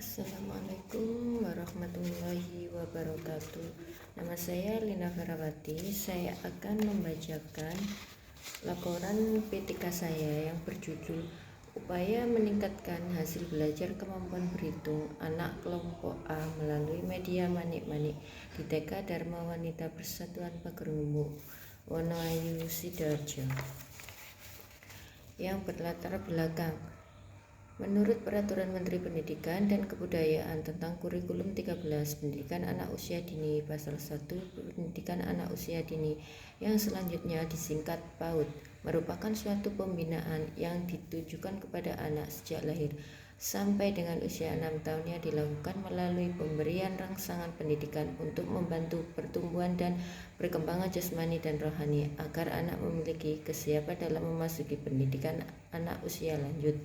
Assalamualaikum warahmatullahi wabarakatuh. Nama saya Lina Ferawati. Saya akan membacakan laporan PTK saya yang berjudul Upaya Meningkatkan Hasil Belajar Kemampuan Berhitung Anak Kelompok A Melalui Media Manik-Manik di TK Dharma Wanita Persatuan Pagerungu, Wonoayu, Sidoarjo. Yang berlatar belakang, menurut Peraturan Menteri Pendidikan dan Kebudayaan tentang Kurikulum 13 Pendidikan Anak Usia Dini Pasal 1 Pendidikan Anak Usia Dini yang selanjutnya disingkat PAUD merupakan suatu pembinaan yang ditujukan kepada anak sejak lahir sampai dengan usia 6 tahun yang dilakukan melalui pemberian rangsangan pendidikan untuk membantu pertumbuhan dan perkembangan jasmani dan rohani agar anak memiliki kesiapan dalam memasuki pendidikan anak usia lanjut.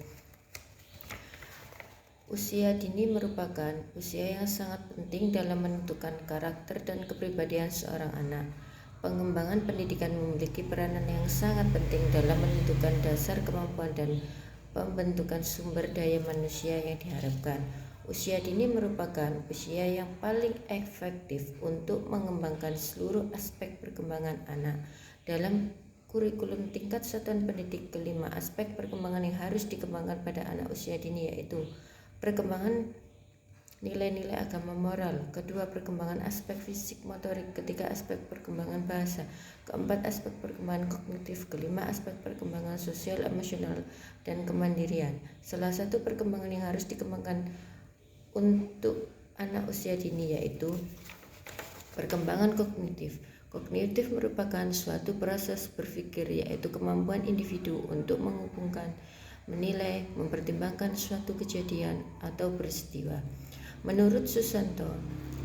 Usia dini merupakan usia yang sangat penting dalam menentukan karakter dan kepribadian seorang anak. Pengembangan pendidikan memiliki peranan yang sangat penting dalam menentukan dasar kemampuan dan pembentukan sumber daya manusia yang diharapkan. Usia dini merupakan usia yang paling efektif untuk mengembangkan seluruh aspek perkembangan anak. Dalam kurikulum tingkat satuan pendidik kelima, aspek perkembangan yang harus dikembangkan pada anak usia dini yaitu perkembangan nilai-nilai agama moral, kedua perkembangan aspek fisik motorik, ketiga aspek perkembangan bahasa, keempat aspek perkembangan kognitif, kelima aspek perkembangan sosial, emosional, dan kemandirian. Salah satu perkembangan yang harus dikembangkan untuk anak usia dini yaitu perkembangan kognitif. Kognitif merupakan suatu proses berpikir yaitu kemampuan individu untuk menghubungkan, menilai, mempertimbangkan suatu kejadian atau peristiwa. Menurut Susanto,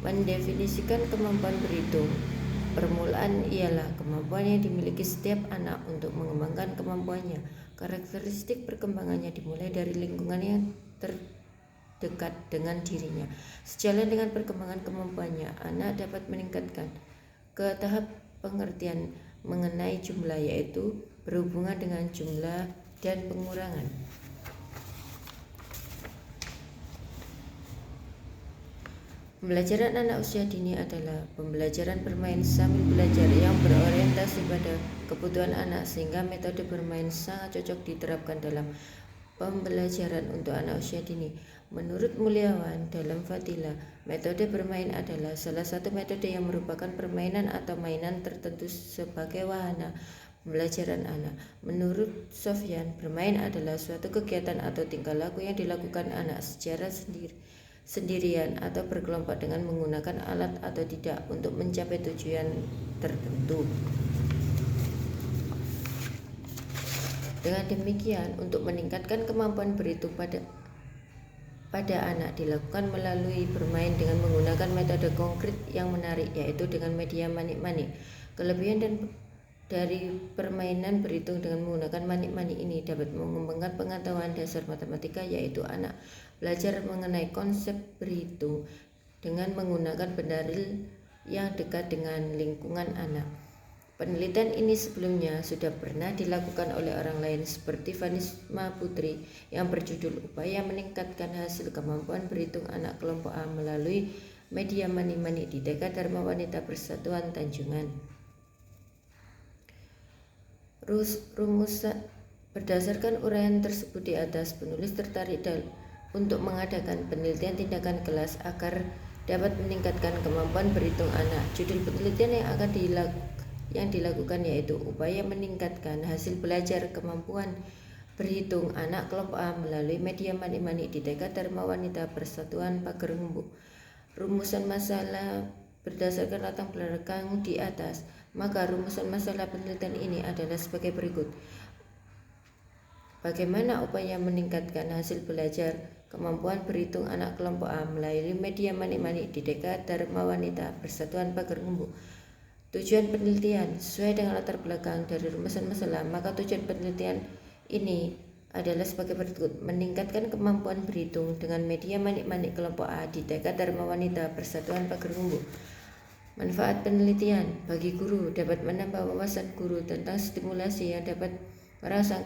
mendefinisikan kemampuan berhitung, permulaan ialah kemampuan yang dimiliki setiap anak untuk mengembangkan kemampuannya. Karakteristik perkembangannya dimulai dari lingkungan yang terdekat dengan dirinya. Sejalan dengan perkembangan kemampuannya, anak dapat meningkatkan ke tahap pengertian mengenai jumlah yaitu berhubungan dengan jumlah dan pengurangan. Pembelajaran anak usia dini adalah pembelajaran bermain sambil belajar yang berorientasi pada kebutuhan anak sehingga metode bermain sangat cocok diterapkan dalam pembelajaran untuk anak usia dini. Menurut Mulyawan dalam Fadilah, metode bermain adalah salah satu metode yang merupakan permainan atau mainan tertentu sebagai wahana pembelajaran anak. Menurut Sofyan, bermain adalah suatu kegiatan atau tingkah laku yang dilakukan anak secara sendirian atau berkelompok dengan menggunakan alat atau tidak untuk mencapai tujuan tertentu. Dengan demikian, untuk meningkatkan kemampuan berhitung pada anak dilakukan melalui bermain dengan menggunakan metode konkret yang menarik yaitu dengan media manik-manik. Kelebihan dari permainan berhitung dengan menggunakan manik-manik ini dapat mengembangkan pengetahuan dasar matematika yaitu anak belajar mengenai konsep berhitung dengan menggunakan benda-benda yang dekat dengan lingkungan anak. Penelitian ini sebelumnya sudah pernah dilakukan oleh orang lain seperti Vanisma Putri yang berjudul Upaya Meningkatkan Hasil Kemampuan Berhitung Anak Kelompok A Melalui Media Manik-Manik di TK Dharma Wanita Persatuan Tanjungan. Rumusan berdasarkan uraian tersebut di atas, penulis tertarik untuk mengadakan penelitian tindakan kelas agar dapat meningkatkan kemampuan berhitung anak. Judul penelitian yang dilakukan yaitu Upaya Meningkatkan Hasil Belajar Kemampuan Berhitung Anak Kelompok A Melalui Media Manik-Manik di TK Dharma Wanita Persatuan Pagerungu. Rumusan masalah berdasarkan latar belakang di atas, maka rumusan masalah penelitian ini adalah sebagai berikut. Bagaimana upaya meningkatkan hasil belajar kemampuan berhitung anak kelompok A melalui media manik-manik di TK Dharma Wanita Persatuan Pagerungu. Tujuan penelitian sesuai dengan latar belakang dari rumusan masalah, maka tujuan penelitian ini adalah sebagai berikut. Meningkatkan kemampuan berhitung dengan media manik-manik kelompok A di TK Dharma Wanita Persatuan Pagerungu. Manfaat penelitian bagi guru dapat menambah wawasan guru tentang stimulasi yang dapat merangsang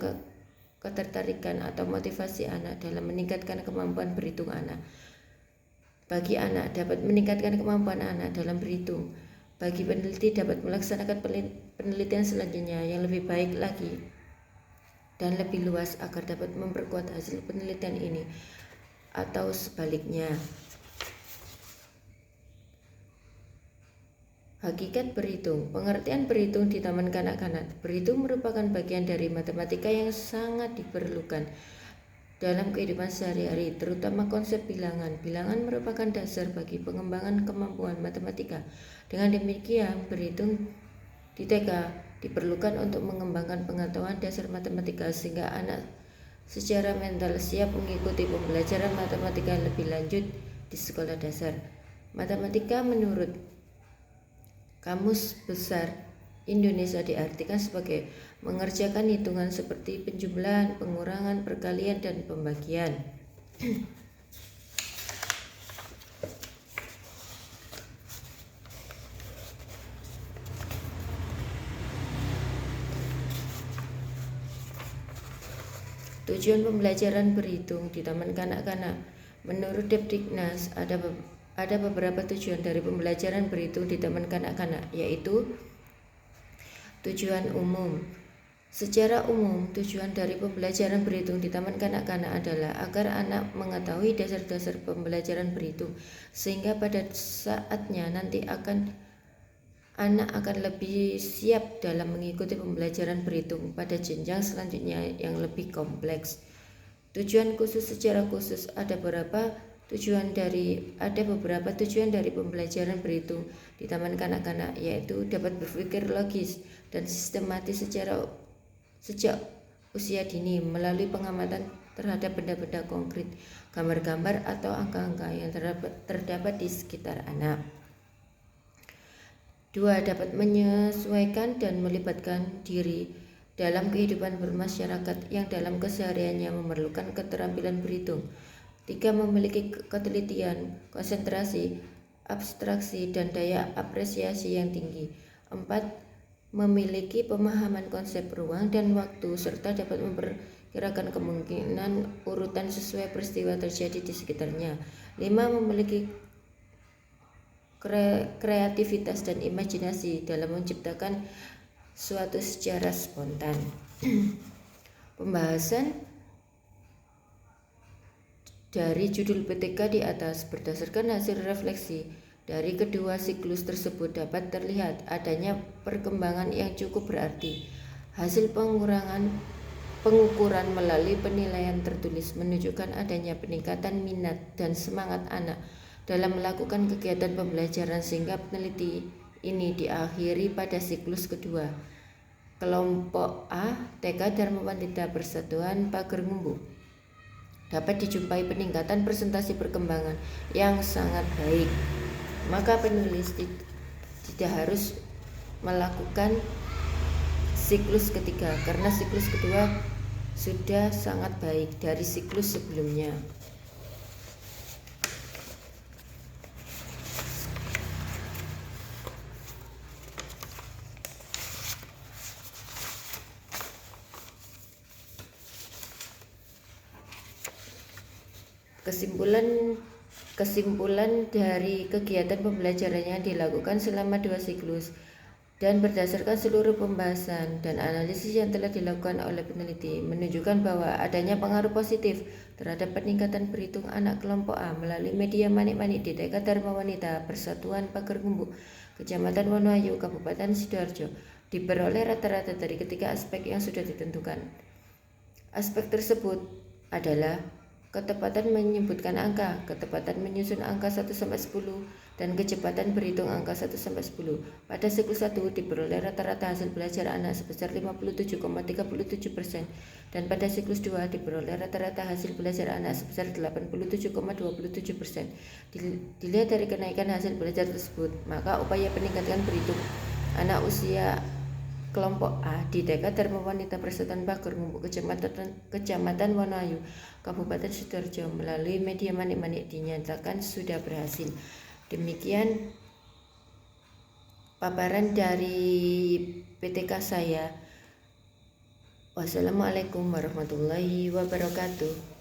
ketertarikan atau motivasi anak dalam meningkatkan kemampuan berhitung anak. bagi anak dapat meningkatkan kemampuan anak dalam berhitung. Bagi peneliti dapat melaksanakan penelitian selanjutnya yang lebih baik lagi dan lebih luas agar dapat memperkuat hasil penelitian ini atau sebaliknya. Hakikat berhitung. Pengertian berhitung di taman kanak-kanak. Berhitung merupakan bagian dari matematika yang sangat diperlukan dalam kehidupan sehari-hari, terutama konsep bilangan. Bilangan merupakan dasar bagi pengembangan kemampuan matematika. Dengan demikian, berhitung di TK diperlukan untuk mengembangkan pengetahuan dasar matematika sehingga anak secara mental siap mengikuti pembelajaran matematika lebih lanjut di sekolah dasar. Matematika menurut Kamus Besar Indonesia diartikan sebagai mengerjakan hitungan seperti penjumlahan, pengurangan, perkalian, dan pembagian. Tujuan pembelajaran berhitung di taman kanak-kanak. Menurut Depdiknas, ada beberapa tujuan dari pembelajaran berhitung di taman kanak-kanak, yaitu tujuan umum. Secara umum, tujuan dari pembelajaran berhitung di taman kanak-kanak adalah agar anak mengetahui dasar-dasar pembelajaran berhitung, sehingga pada saatnya nanti anak akan lebih siap dalam mengikuti pembelajaran berhitung pada jenjang selanjutnya yang lebih kompleks. Tujuan khusus. Secara khusus ada beberapa tujuan dari pembelajaran berhitung di taman kanak-kanak, yaitu dapat berpikir logis dan sistematis sejak usia dini melalui pengamatan terhadap benda-benda konkret, gambar-gambar atau angka-angka yang terdapat di sekitar anak. 2. Dapat menyesuaikan dan melibatkan diri dalam kehidupan bermasyarakat yang dalam kesehariannya memerlukan keterampilan berhitung. 3. Memiliki ketelitian, konsentrasi, abstraksi, dan daya apresiasi yang tinggi. 4. Memiliki pemahaman konsep ruang dan waktu serta dapat memperkirakan kemungkinan urutan sesuai peristiwa terjadi di sekitarnya. 5. Memiliki kreativitas dan imajinasi dalam menciptakan suatu secara spontan. Pembahasan dari judul PTK di atas berdasarkan hasil refleksi dari kedua siklus tersebut dapat terlihat adanya perkembangan yang cukup berarti. Hasil pengukuran melalui penilaian tertulis menunjukkan adanya peningkatan minat dan semangat anak dalam melakukan kegiatan pembelajaran sehingga peneliti ini diakhiri pada siklus kedua. Kelompok A, TK Dharma Wanita Persatuan Pager Ngumbu. Dapat dijumpai peningkatan presentasi perkembangan yang sangat baik. Maka penulis tidak harus melakukan siklus ketiga karena siklus kedua sudah sangat baik dari siklus sebelumnya. Kesimpulan dari kegiatan pembelajaran yang dilakukan selama 2 siklus dan berdasarkan seluruh pembahasan dan analisis yang telah dilakukan oleh peneliti menunjukkan bahwa adanya pengaruh positif terhadap peningkatan berhitung anak kelompok A melalui media manik-manik di TK Dharma Wanita Persatuan Pager Ngumbu, Kecamatan Wonoayu, Kabupaten Sidoarjo, diperoleh rata-rata dari ketiga aspek yang sudah ditentukan. Aspek tersebut adalah ketepatan menyebutkan angka, ketepatan menyusun angka 1-10, dan kecepatan berhitung angka 1-10. Pada siklus 1 diperoleh rata-rata hasil belajar anak sebesar 57,37% dan pada siklus 2 diperoleh rata-rata hasil belajar anak sebesar 87,27%. Dilihat dari kenaikan hasil belajar tersebut, maka upaya peningkatan berhitung anak usia kelompok A di TK Dharma Wanita Persatuan Pager Ngumbu, Kecamatan Wonoayu, Kabupaten Sidoarjo melalui media manik-manik dinyatakan sudah berhasil. Demikian paparan dari PTK saya. Wassalamualaikum warahmatullahi wabarakatuh.